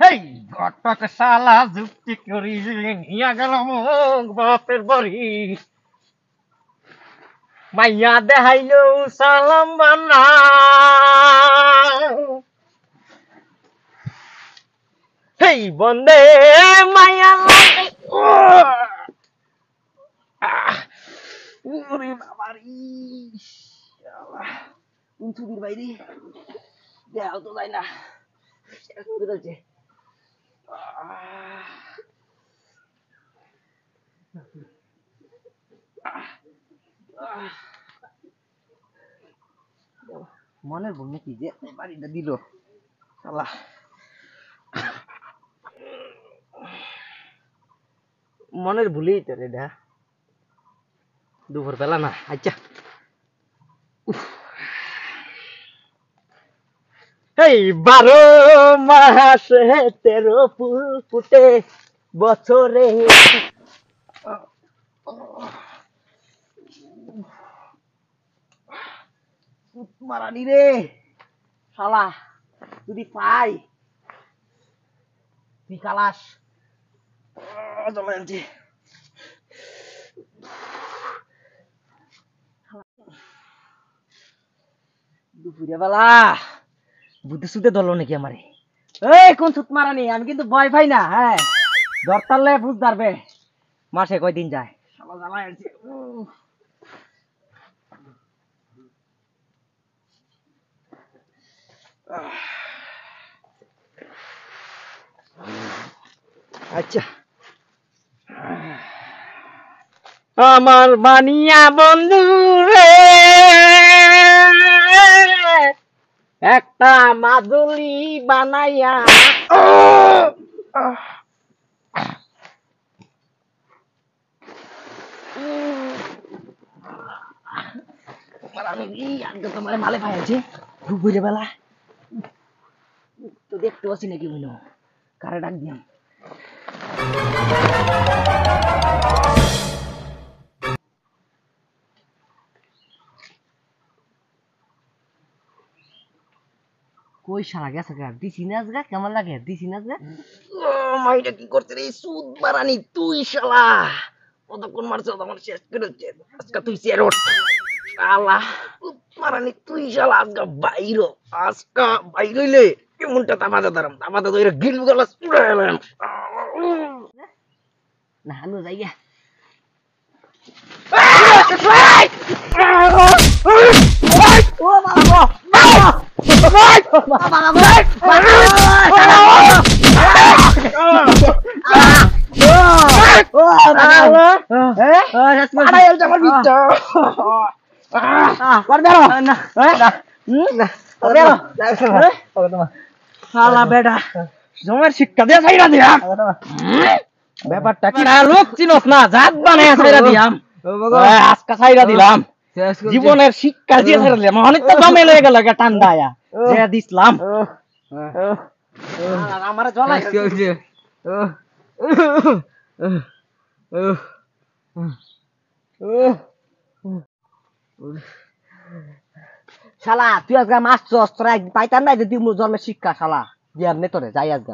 এই ঘটক শালা যুক্তি করি নিয়া গেল মুখ বাপের বাড়ি মাইয়া দেখাইল সালাম বানা এই বন্দে মাইয়া ওরে বাবারি উঁচুদির বাইরে দেখাও তো যায় না বেরোচ্ছে মনের ভুল নাকি যে বাড়িটা দিল শালা মনের ভুলেই তো রে দা দুপুর বেলা না আচ্ছা এই 12 মাসে 13 ফুল ফুটে বছরে মারানি রে শালা যদি পাই তুই কালাস জমানছি দুপুরে বেলা বুদ্ধি সুতে ধরলো নাকি আমারে এই কোন ছুট মারানি আমি কিন্তু ভয় পাই না হ্যাঁ ধরতারলে বুঝ ধরবে মাসে কয়দিন যায় শালা জ্বালায় আনছে আচ্ছা আমার বানিয়া বন্ধু রে একটা মাদুলি বানাইয়া তোমার মালে পাইছে দুপুরে বেলা তো দেখতে পাচ্ছি নাকি মনে কারে ডাক দিয়াম কই শালা গেছে গা দিছি নাচ গা কেমন লাগে দিছি নাচ গা ও মাইটা কি করতে রে সুদ মারানি তুই শালা কতক্ষণ মারছ আমার শেষ করে দে আজকে তুই চেরট শালা সুদ মারানি তুই শালা আজকে বাইরইলে কেমনটা তামাদা ধরে গিল গলা উড়ে এলাম না আনো যাইয়া ও বাবা শিক্ষা দিয়ে ছাইরা দিলাম ব্যাপারটা কি লোক চিনস না জাত বানায় ছাইরা দিলাম আজকা ছাইরা দিলাম জীবনের শিক্ষা দিয়ে ছাইরা দিলাম অনেক তো দমে লয়ে গেল ঠান্ডা আয়া যে দিছিলাম আমার জ্বলাই শালা তুই আজকে মাছ পাইতাম না যে তুই জন্মের শিক্ষা শালা জ্ঞান নে তোরে যাই আজকে